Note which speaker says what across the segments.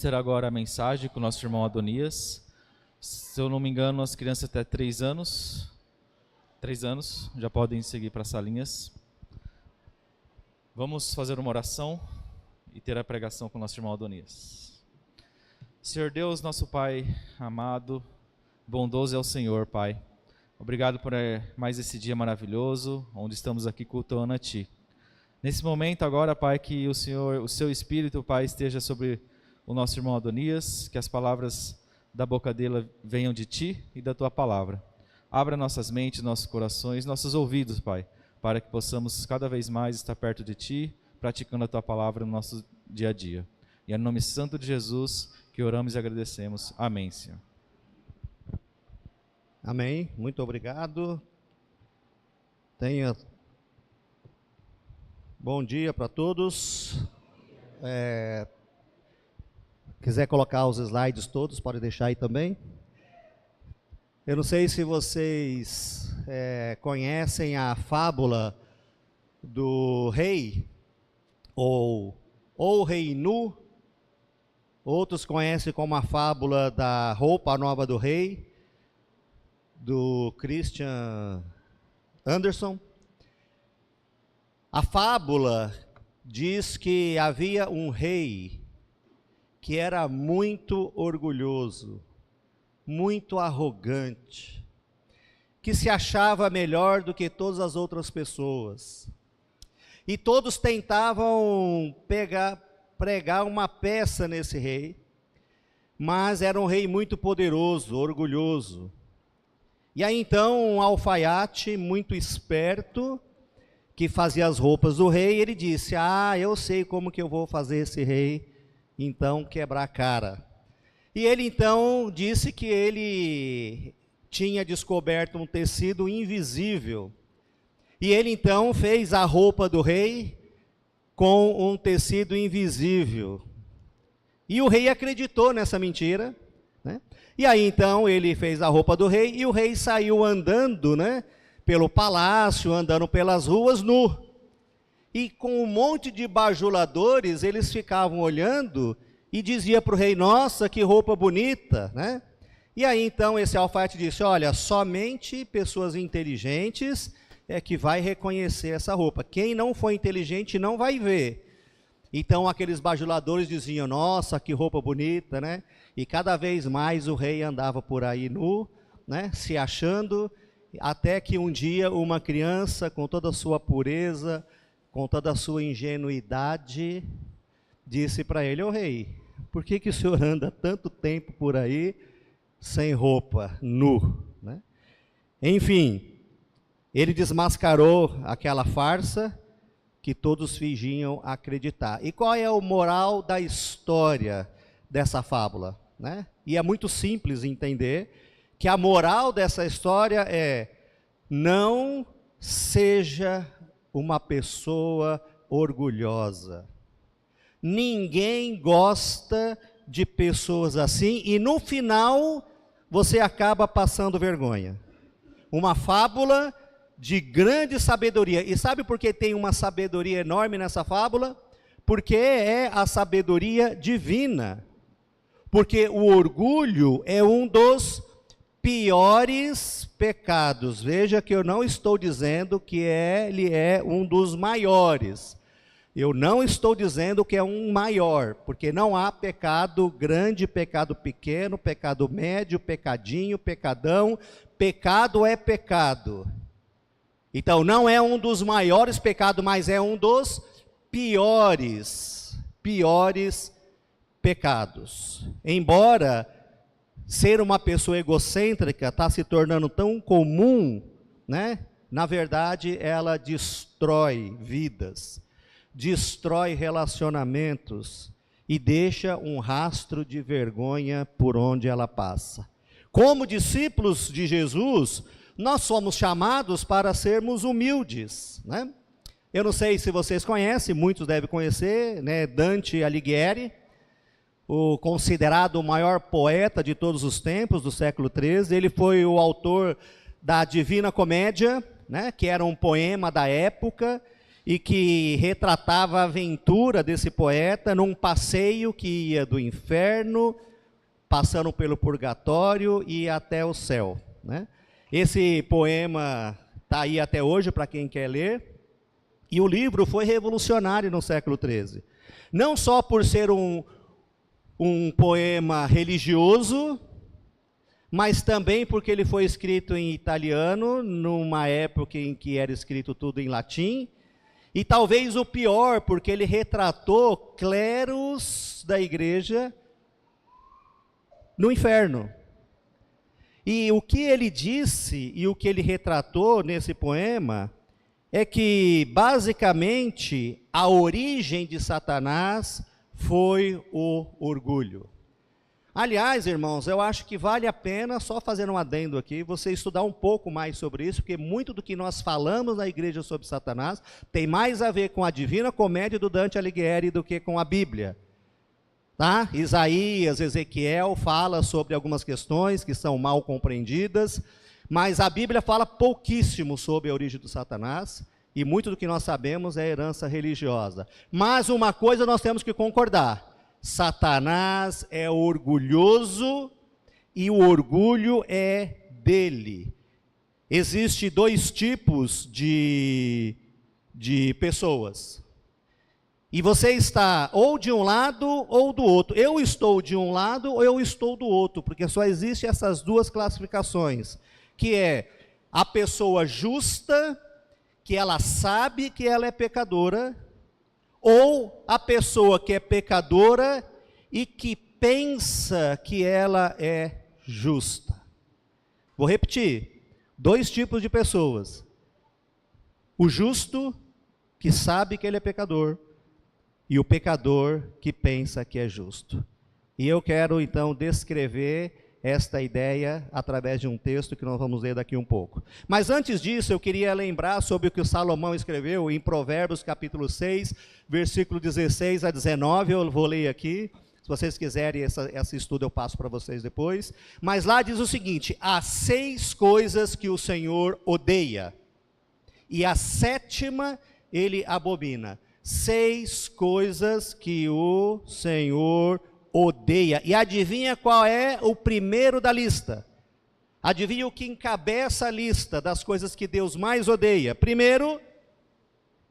Speaker 1: ter agora a mensagem com o nosso irmão Adonias. Se eu não me engano, as crianças até 3 anos já podem seguir para as salinhas. Vamos fazer uma oração e ter a pregação com o nosso irmão Adonias. Senhor Deus, nosso Pai amado, bondoso é o Senhor, Pai. Obrigado por mais esse dia maravilhoso, onde estamos aqui cultuando a Ti. Nesse momento agora, Pai, que o Senhor, o Seu Espírito, Pai, esteja sobre o nosso irmão Adonias, que as palavras da boca dele venham de Ti e da Tua palavra. Abra nossas mentes, nossos corações, nossos ouvidos, Pai, para que possamos cada vez mais estar perto de Ti, praticando a Tua palavra no nosso dia a dia. E é no nome santo de Jesus que oramos e agradecemos. Amém, Senhor.
Speaker 2: Amém. Muito obrigado. Bom dia para todos. Quiser colocar os slides todos, pode deixar aí também. Eu não sei se vocês conhecem a fábula do rei, ou rei nu. Outros conhecem como a fábula da roupa nova do rei, do Christian Anderson. A fábula diz que havia um rei que era muito orgulhoso, muito arrogante, que se achava melhor do que todas as outras pessoas. E todos tentavam pregar uma peça nesse rei, mas era um rei muito poderoso, orgulhoso. E aí então um alfaiate muito esperto, que fazia as roupas do rei, ele disse: eu sei como que eu vou fazer esse rei então quebrar a cara. E ele então disse que ele tinha descoberto um tecido invisível, e ele então fez a roupa do rei com um tecido invisível. E o rei acreditou nessa mentira, né? E aí então ele fez a roupa do rei, e o rei saiu andando, né, pelo palácio, andando pelas ruas nu. E com um monte de bajuladores, eles ficavam olhando e dizia para o rei: nossa, que roupa bonita, né? E aí então esse alfaiate disse: olha, somente pessoas inteligentes é que vai reconhecer essa roupa. Quem não for inteligente não vai ver. Então aqueles bajuladores diziam: nossa, que roupa bonita, né? E cada vez mais o rei andava por aí nu, né, se achando, até que um dia uma criança, com toda a sua pureza, com toda a sua ingenuidade, disse para ele: ô rei, por que o senhor anda tanto tempo por aí sem roupa, nu, né? Enfim, ele desmascarou aquela farsa que todos fingiam acreditar. E qual é o moral da história dessa fábula, né? E é muito simples entender que a moral dessa história é: não seja uma pessoa orgulhosa. Ninguém gosta de pessoas assim, e no final você acaba passando vergonha. Uma fábula de grande sabedoria. E sabe por que tem uma sabedoria enorme nessa fábula? Porque é a sabedoria divina. Porque o orgulho é um dos piores pecados. Veja que eu não estou dizendo que ele é um dos maiores. Eu não estou dizendo que é um maior, porque não há pecado grande, pecado pequeno, pecado médio, pecadinho, pecadão. Pecado é pecado. Então não é um dos maiores pecados, mas é um dos piores pecados. Embora ser uma pessoa egocêntrica está se tornando tão comum, né? Na verdade, ela destrói vidas, destrói relacionamentos e deixa um rastro de vergonha por onde ela passa. Como discípulos de Jesus, nós somos chamados para sermos humildes, né? Eu não sei se vocês conhecem, muitos devem conhecer, né? Dante Alighieri, o considerado o maior poeta de todos os tempos, do século XIII. Ele foi o autor da Divina Comédia, né, que era um poema da época, e que retratava a aventura desse poeta num passeio que ia do inferno, passando pelo purgatório e até o céu, né? Esse poema está aí até hoje para quem quer ler, e o livro foi revolucionário no século XIII. Não só por ser um poema religioso, mas também porque ele foi escrito em italiano, numa época em que era escrito tudo em latim, e talvez o pior, porque ele retratou clérigos da igreja no inferno. E o que ele disse e o que ele retratou nesse poema é que, basicamente, a origem de Satanás foi o orgulho. Aliás, irmãos, eu acho que vale a pena, só fazer um adendo aqui, você estudar um pouco mais sobre isso, porque muito do que nós falamos na igreja sobre Satanás tem mais a ver com a Divina Comédia do Dante Alighieri do que com a Bíblia. Tá? Isaías, Ezequiel fala sobre algumas questões que são mal compreendidas, mas a Bíblia fala pouquíssimo sobre a origem do Satanás, e muito do que nós sabemos é herança religiosa. Mas uma coisa nós temos que concordar: Satanás é orgulhoso e o orgulho é dele. Existem dois tipos de pessoas. E você está ou de um lado ou do outro. Eu estou de um lado ou eu estou do outro, porque só existem essas duas classificações, que é a pessoa justa, que ela sabe que ela é pecadora, ou a pessoa que é pecadora e que pensa que ela é justa. Vou repetir, dois tipos de pessoas: o justo, que sabe que ele é pecador, e o pecador que pensa que é justo. E eu quero então descrever esta ideia através de um texto que nós vamos ler daqui um pouco. Mas antes disso, eu queria lembrar sobre o que o Salomão escreveu em Provérbios capítulo 6, versículo 16 a 19, eu vou ler aqui. Se vocês quiserem esse estudo eu passo para vocês depois. Mas lá diz o seguinte: há 6 coisas que o Senhor odeia, e a 7ª ele abomina. 6 coisas que o Senhor odeia. E adivinha qual é o primeiro da lista? Adivinha o que encabeça a lista das coisas que Deus mais odeia? Primeiro,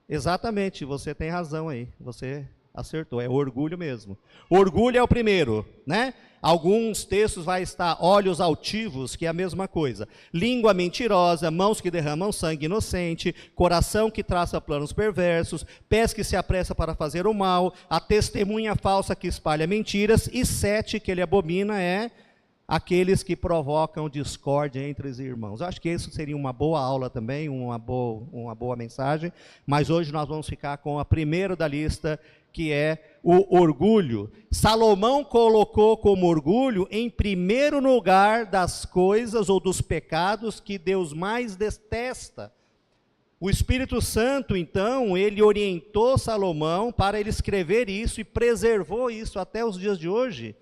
Speaker 2: exatamente, você tem razão aí, você acertou, é orgulho mesmo. Orgulho é o primeiro, né? Alguns textos vai estar olhos altivos, que é a mesma coisa. Língua mentirosa, mãos que derramam sangue inocente, coração que traça planos perversos, pés que se apressa para fazer o mal, a testemunha falsa que espalha mentiras, e 7 que ele abomina é aqueles que provocam discórdia entre os irmãos. Eu acho que isso seria uma boa aula também, uma boa mensagem, mas hoje nós vamos ficar com a primeira da lista, que é o orgulho. Salomão colocou como orgulho em primeiro lugar das coisas ou dos pecados que Deus mais detesta. O Espírito Santo, então, ele orientou Salomão para ele escrever isso e preservou isso até os dias de hoje,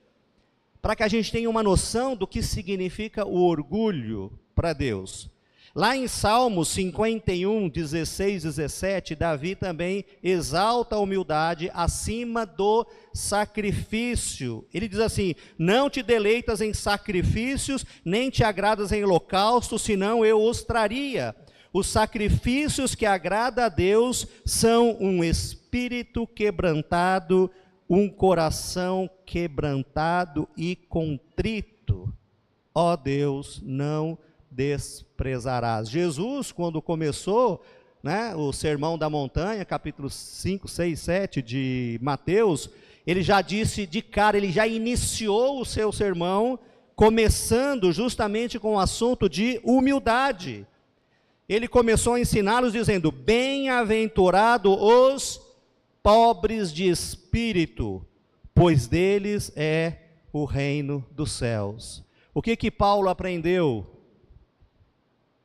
Speaker 2: para que a gente tenha uma noção do que significa o orgulho para Deus. Lá em Salmos 51, 16, 17, Davi também exalta a humildade acima do sacrifício. Ele diz assim: não te deleitas em sacrifícios, nem te agradas em holocaustos, senão eu os traria. Os sacrifícios que agrada a Deus são um espírito quebrantado, um coração quebrantado e contrito. Ó Deus, não desprezarás. Jesus, quando começou, né, o Sermão da Montanha, capítulo 5, 6, 7 de Mateus, ele já disse de cara, ele já iniciou o seu sermão, começando justamente com o assunto de humildade. Ele começou a ensiná-los dizendo: bem-aventurado os pobres de espírito, pois deles é o reino dos céus. O que Paulo aprendeu?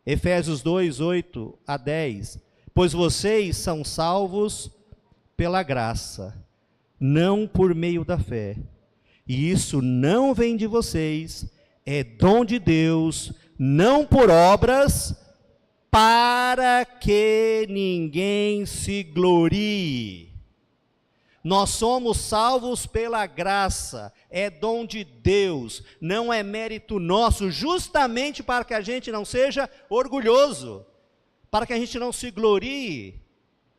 Speaker 2: Efésios 2, 8 a 10. Pois vocês são salvos pela graça, não por meio da fé. E isso não vem de vocês, é dom de Deus, não por obras, para que ninguém se glorie. Nós somos salvos pela graça, é dom de Deus, não é mérito nosso, justamente para que a gente não seja orgulhoso, para que a gente não se glorie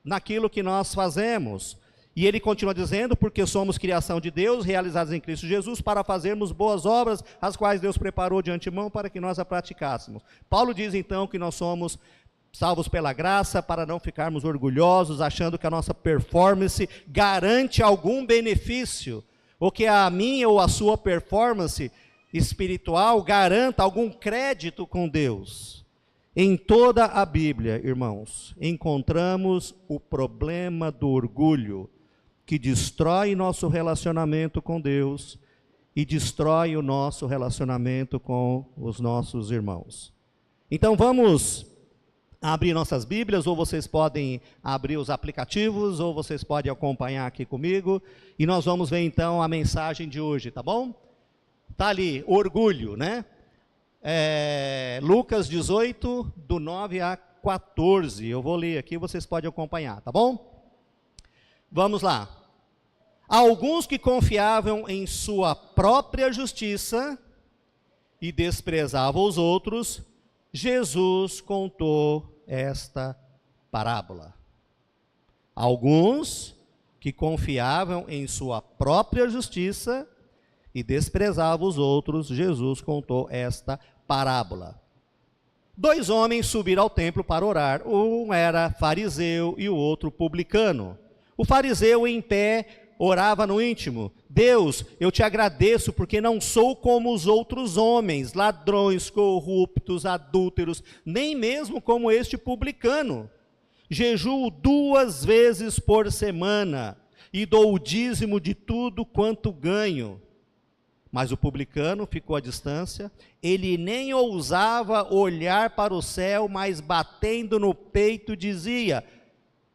Speaker 2: naquilo que nós fazemos. E ele continua dizendo, porque somos criação de Deus, realizados em Cristo Jesus, para fazermos boas obras, as quais Deus preparou de antemão para que nós a praticássemos. Paulo diz então que nós somos salvos pela graça, para não ficarmos orgulhosos, achando que a nossa performance garante algum benefício, ou que a minha ou a sua performance espiritual garanta algum crédito com Deus. Em toda a Bíblia, irmãos, encontramos o problema do orgulho, que destrói nosso relacionamento com Deus e destrói o nosso relacionamento com os nossos irmãos. Então vamos abrir nossas Bíblias, ou vocês podem abrir os aplicativos, ou vocês podem acompanhar aqui comigo, e nós vamos ver então a mensagem de hoje, tá bom? Tá ali, orgulho, né? Lucas 18, do 9 a 14, eu vou ler aqui, vocês podem acompanhar, tá bom? Vamos lá. Alguns que confiavam em sua própria justiça e desprezavam os outros, Jesus contou esta parábola. Alguns que confiavam em sua própria justiça e desprezavam os outros, Jesus contou esta parábola. 2 homens subiram ao templo para orar, um era fariseu e o outro publicano. O fariseu em pé orava no íntimo: Deus, eu te agradeço porque não sou como os outros homens, ladrões, corruptos, adúlteros, nem mesmo como este publicano. Jejuo 2 vezes por semana e dou o dízimo de tudo quanto ganho. Mas o publicano ficou à distância, ele nem ousava olhar para o céu, mas batendo no peito dizia: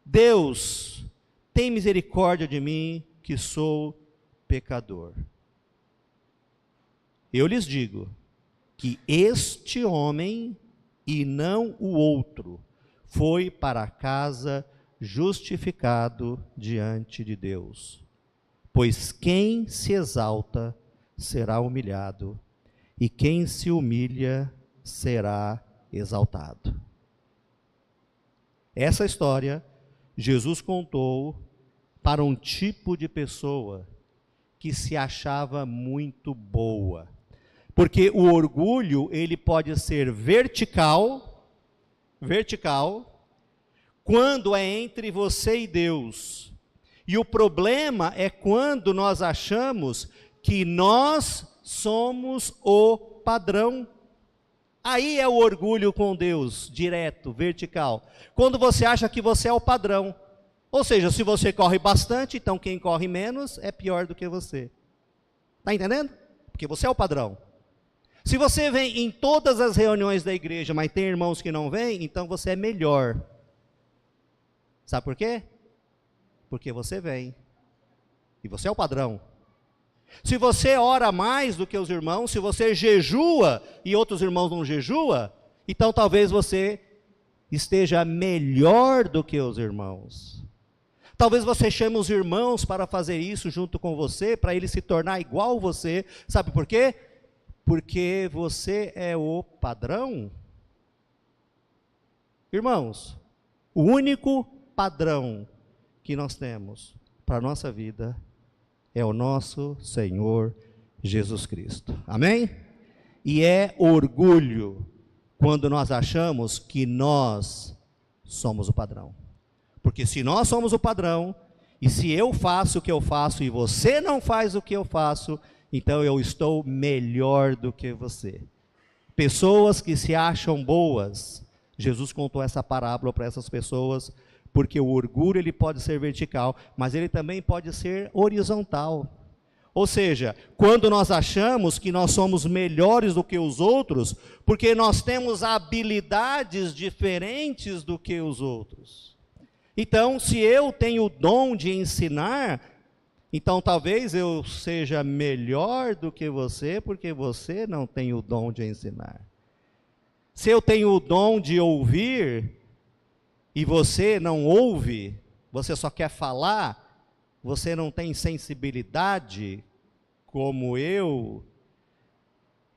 Speaker 2: Deus, tem misericórdia de mim, que sou pecador. Eu lhes digo que este homem, e não o outro, foi para casa justificado diante de Deus. Pois quem se exalta será humilhado, e quem se humilha será exaltado. Essa história Jesus contou para um tipo de pessoa que se achava muito boa. Porque o orgulho, ele pode ser vertical, quando é entre você e Deus. E o problema é quando nós achamos que nós somos o padrão. Aí é o orgulho com Deus, direto, vertical. Quando você acha que você é o padrão. Ou seja, se você corre bastante, então quem corre menos é pior do que você. Está entendendo? Porque você é o padrão. Se você vem em todas as reuniões da igreja, mas tem irmãos que não vêm, então você é melhor. Sabe por quê? Porque você vem. E você é o padrão. Se você ora mais do que os irmãos, se você jejua e outros irmãos não jejuam, então talvez você esteja melhor do que os irmãos. Talvez você chame os irmãos para fazer isso junto com você, para ele se tornar igual a você. Sabe por quê? Porque você é o padrão. Irmãos, o único padrão que nós temos para a nossa vida é o nosso Senhor Jesus Cristo. Amém? E é orgulho quando nós achamos que nós somos o padrão. Porque se nós somos o padrão, e se eu faço o que eu faço e você não faz o que eu faço, então eu estou melhor do que você. Pessoas que se acham boas, Jesus contou essa parábola para essas pessoas, porque o orgulho ele pode ser vertical, mas ele também pode ser horizontal. Ou seja, quando nós achamos que nós somos melhores do que os outros, porque nós temos habilidades diferentes do que os outros. Então, se eu tenho o dom de ensinar, então talvez eu seja melhor do que você, porque você não tem o dom de ensinar. Se eu tenho o dom de ouvir e você não ouve, você só quer falar, você não tem sensibilidade como eu,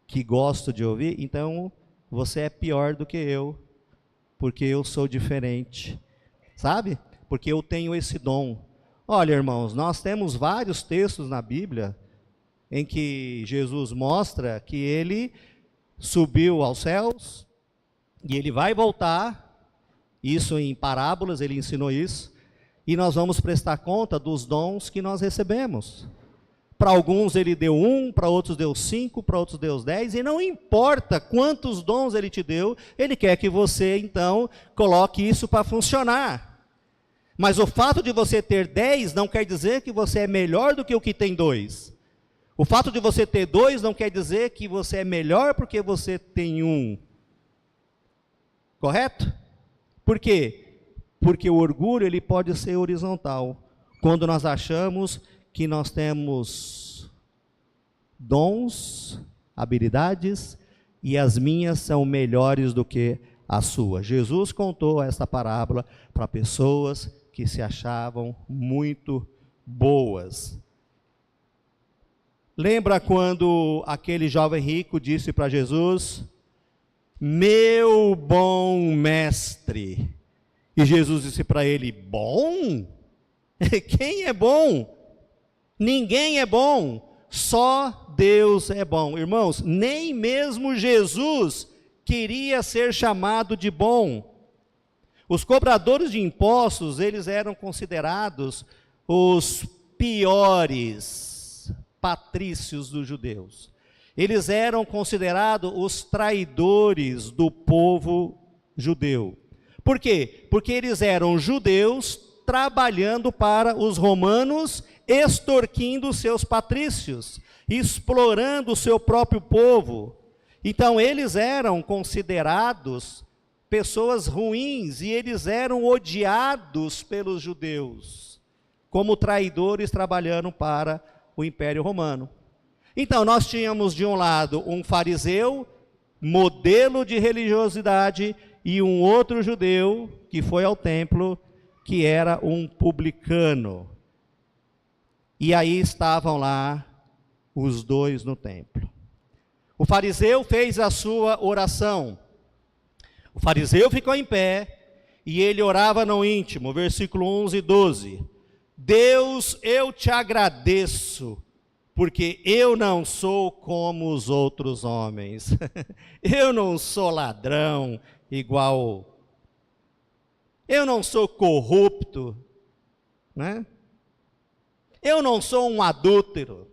Speaker 2: que gosto de ouvir, então você é pior do que eu, porque eu sou diferente, sabe? Porque eu tenho esse dom. Olha, irmãos, nós temos vários textos na Bíblia em que Jesus mostra que ele subiu aos céus e ele vai voltar, isso em parábolas, ele ensinou isso, e nós vamos prestar conta dos dons que nós recebemos. Para alguns ele deu 1, para outros deu 5, para outros deu 10, e não importa quantos dons ele te deu, ele quer que você então coloque isso para funcionar. Mas o fato de você ter 10 não quer dizer que você é melhor do que o que tem 2. O fato de você ter 2 não quer dizer que você é melhor porque você tem 1. Correto? Por quê? Porque o orgulho ele pode ser horizontal. Quando nós achamos que nós temos dons, habilidades, e as minhas são melhores do que as suas. Jesus contou essa parábola para pessoas que se achavam muito boas. Lembra quando aquele jovem rico disse para Jesus: meu bom mestre. E Jesus disse para ele: bom? Quem é bom? Ninguém é bom, só Deus é bom. Irmãos, nem mesmo Jesus queria ser chamado de bom. Os cobradores de impostos, eles eram considerados os piores patrícios dos judeus. Eles eram considerados os traidores do povo judeu. Por quê? Porque eles eram judeus trabalhando para os romanos, extorquindo seus patrícios, explorando o seu próprio povo. Então eles eram considerados pessoas ruins e eles eram odiados pelos judeus, como traidores trabalhando para o Império Romano. Então nós tínhamos de um lado um fariseu, modelo de religiosidade, e um outro judeu que foi ao templo, que era um publicano. E aí estavam lá os dois no templo. O fariseu fez a sua oração. O fariseu ficou em pé e ele orava no íntimo, versículo 11 e 12. Deus, eu te agradeço, porque eu não sou como os outros homens. Eu não sou ladrão igual. Eu não sou corrupto, né? Eu não sou um adúltero.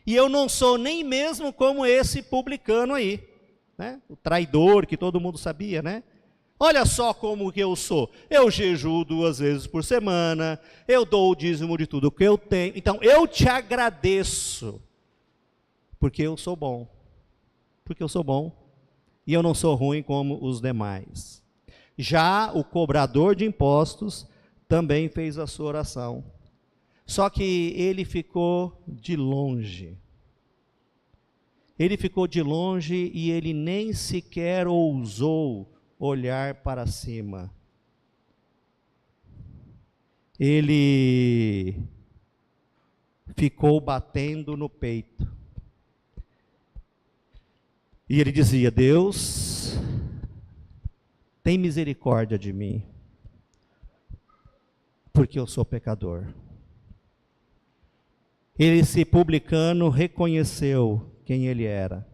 Speaker 2: E eu não sou nem mesmo como esse publicano aí, né? O traidor que todo mundo sabia, né? Olha só como que eu sou. Eu jejuo 2 vezes por semana, eu dou o dízimo de tudo que eu tenho. Então eu te agradeço, porque eu sou bom. Porque eu sou bom. E eu não sou ruim como os demais. Já o cobrador de impostos também fez a sua oração. Só que ele ficou de longe. Ele ficou de longe e ele nem sequer ousou olhar para cima. Ele ficou batendo no peito. E ele dizia: Deus, tem misericórdia de mim, porque eu sou pecador. Esse publicano reconheceu quem ele era.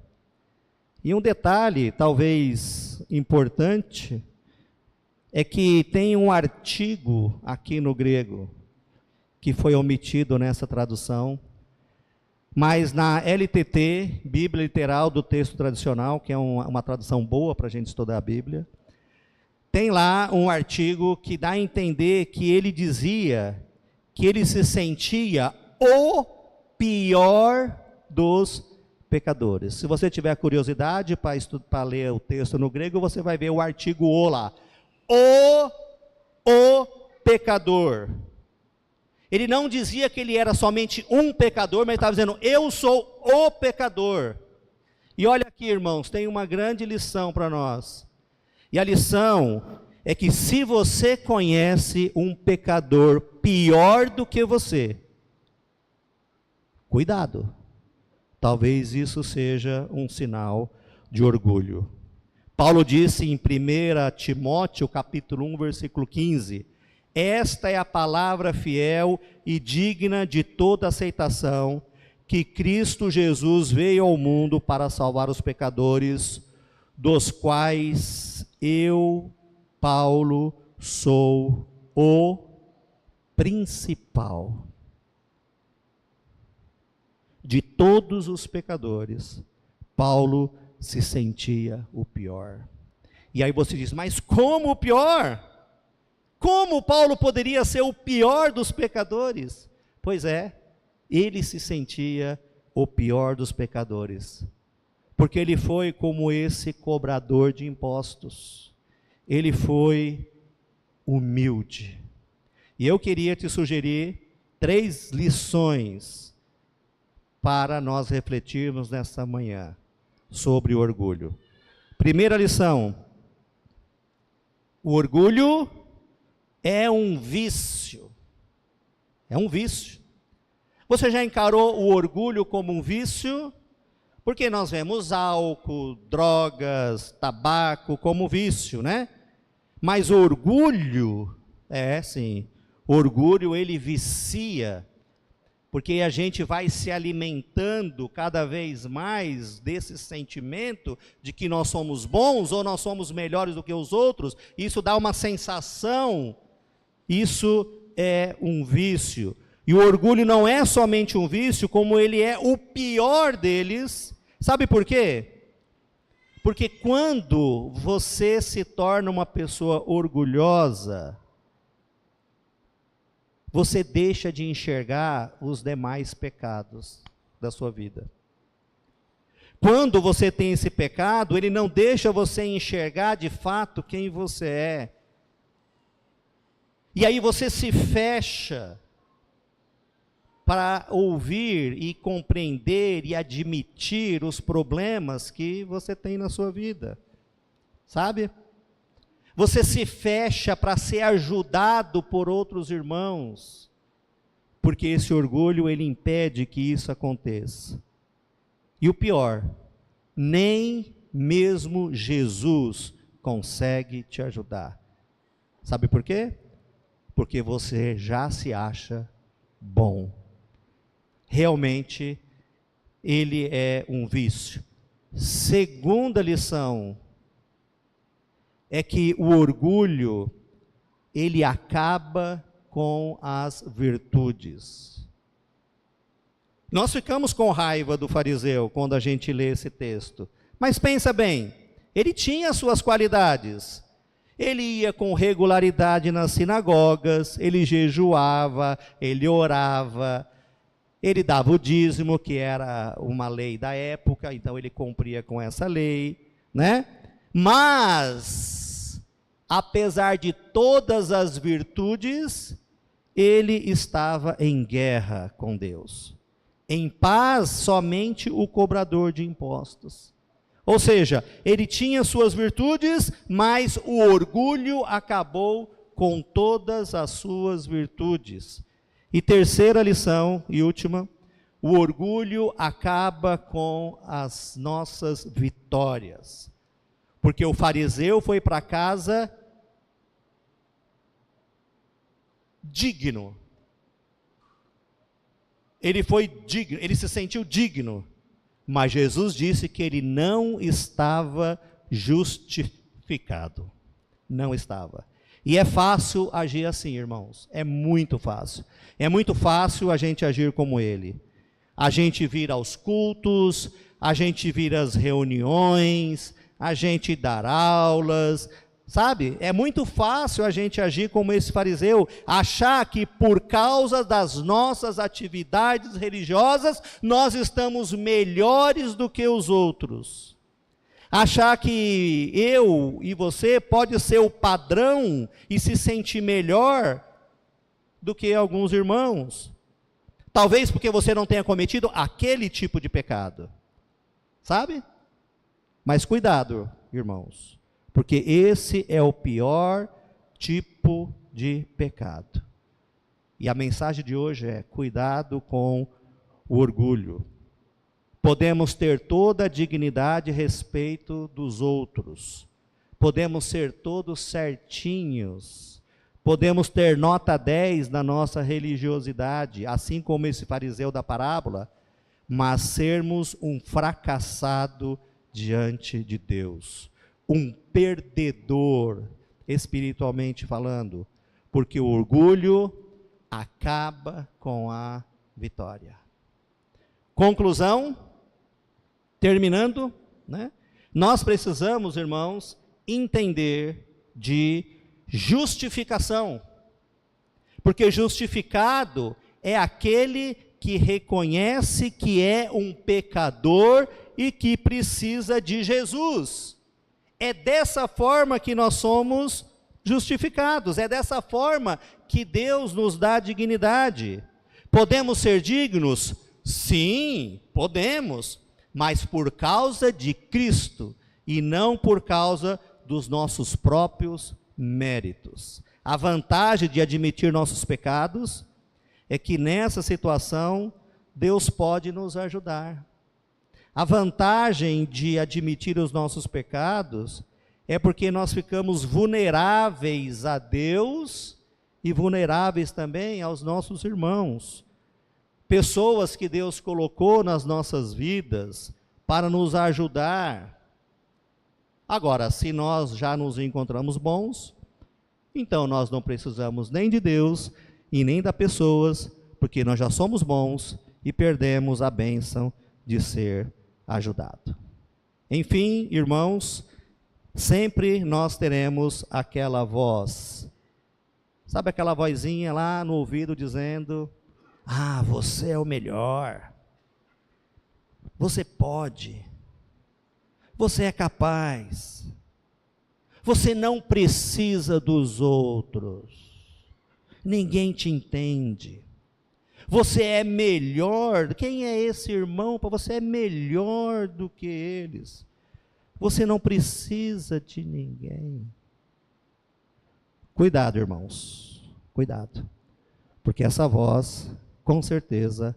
Speaker 2: E um detalhe, talvez importante, é que tem um artigo aqui no grego, que foi omitido nessa tradução, mas na LTT, Bíblia Literal do Texto Tradicional, que é uma tradução boa para a gente estudar a Bíblia, tem lá um artigo que dá a entender que ele dizia que ele se sentia o pior dos pecadores. Se você tiver curiosidade para ler o texto no grego, você vai ver o artigo o lá. O pecador. Ele não dizia que ele era somente um pecador, mas ele estava dizendo: eu sou o pecador. E olha aqui, irmãos, tem uma grande lição para nós. E a lição é que se você conhece um pecador pior do que você, cuidado. Talvez isso seja um sinal de orgulho. Paulo disse em 1 Timóteo, capítulo 1, versículo 15, esta é a palavra fiel e digna de toda aceitação, que Cristo Jesus veio ao mundo para salvar os pecadores, dos quais eu, Paulo, sou o principal. De todos os pecadores, Paulo se sentia o pior. E aí você diz, mas como o pior? Como Paulo poderia ser o pior dos pecadores? Pois é, ele se sentia o pior dos pecadores, porque ele foi como esse cobrador de impostos, ele foi humilde. E eu queria te sugerir 3 lições para nós refletirmos nesta manhã sobre o orgulho. Primeira lição: o orgulho é um vício. É um vício. Você já encarou o orgulho como um vício? Porque nós vemos álcool, drogas, tabaco como vício, né? Mas o orgulho, sim, o orgulho ele vicia, porque a gente vai se alimentando cada vez mais desse sentimento de que nós somos bons ou nós somos melhores do que os outros. Isso dá uma sensação, isso é um vício. E o orgulho não é somente um vício, como ele é o pior deles. Sabe por quê? Porque quando você se torna uma pessoa orgulhosa, você deixa de enxergar os demais pecados da sua vida. Quando você tem esse pecado, ele não deixa você enxergar de fato quem você é. E aí você se fecha para ouvir e compreender e admitir os problemas que você tem na sua vida. Sabe? Você se fecha para ser ajudado por outros irmãos, porque esse orgulho ele impede que isso aconteça. E o pior, nem mesmo Jesus consegue te ajudar. Sabe por quê? Porque você já se acha bom. Realmente, ele é um vício. Segunda lição é que o orgulho, ele acaba com as virtudes. Nós ficamos com raiva do fariseu quando a gente lê esse texto. Mas pensa bem, ele tinha suas qualidades. Ele ia com regularidade nas sinagogas, ele jejuava, ele orava, ele dava o dízimo, que era uma lei da época, então ele cumpria com essa lei, né? Mas, apesar de todas as virtudes, ele estava em guerra com Deus. Em paz, somente o cobrador de impostos. Ou seja, ele tinha suas virtudes, mas o orgulho acabou com todas as suas virtudes. E terceira lição, e última, o orgulho acaba com as nossas vitórias. Porque o fariseu foi para casa digno. Ele foi digno, ele se sentiu digno. Mas Jesus disse que ele não estava justificado. Não estava. E é fácil agir assim, irmãos. É muito fácil. É muito fácil a gente agir como ele. A gente vir aos cultos, a gente vir às reuniões, a gente dar aulas, sabe? É muito fácil a gente agir como esse fariseu, achar que por causa das nossas atividades religiosas, nós estamos melhores do que os outros. Achar que eu e você pode ser o padrão e se sentir melhor do que alguns irmãos. Talvez porque você não tenha cometido aquele tipo de pecado. Sabe? Mas cuidado, irmãos, porque esse é o pior tipo de pecado. E a mensagem de hoje é: cuidado com o orgulho. Podemos ter toda a dignidade e respeito dos outros. Podemos ser todos certinhos. Podemos ter nota 10 na nossa religiosidade, assim como esse fariseu da parábola, mas sermos um fracassado diante de Deus. Um perdedor, espiritualmente falando, porque o orgulho acaba com a vitória. Conclusão, terminando, né? Nós precisamos, irmãos, entender de justificação, porque justificado é aquele que reconhece que é um pecador e que precisa de Jesus. É dessa forma que nós somos justificados, é dessa forma que Deus nos dá dignidade. Podemos ser dignos? Sim, podemos, mas por causa de Cristo e não por causa dos nossos próprios méritos. A vantagem de admitir nossos pecados é que nessa situação Deus pode nos ajudar. A vantagem de admitir os nossos pecados é porque nós ficamos vulneráveis a Deus e vulneráveis também aos nossos irmãos. Pessoas que Deus colocou nas nossas vidas para nos ajudar. Agora, se nós já nos encontramos bons, então nós não precisamos nem de Deus e nem das pessoas, porque nós já somos bons e perdemos a bênção de ser ajudado. Enfim, irmãos, sempre nós teremos aquela voz, sabe aquela vozinha lá no ouvido dizendo: ah, você é o melhor, você pode, você é capaz, você não precisa dos outros, ninguém te entende, você é melhor. Quem é esse irmão? Você é melhor do que eles, você não precisa de ninguém. Cuidado, irmãos, cuidado, porque essa voz, com certeza,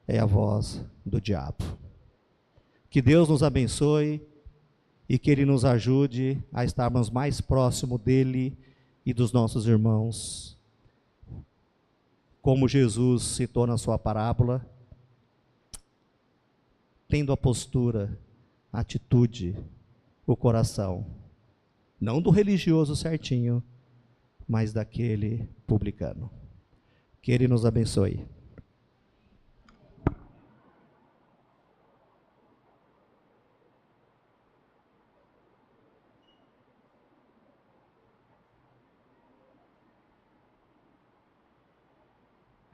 Speaker 2: é a voz do diabo. Que Deus nos abençoe e que Ele nos ajude a estarmos mais próximo dEle e dos nossos irmãos. Como Jesus citou na sua parábola, tendo a postura, a atitude, o coração, não do religioso certinho, mas daquele publicano. Que Ele nos abençoe.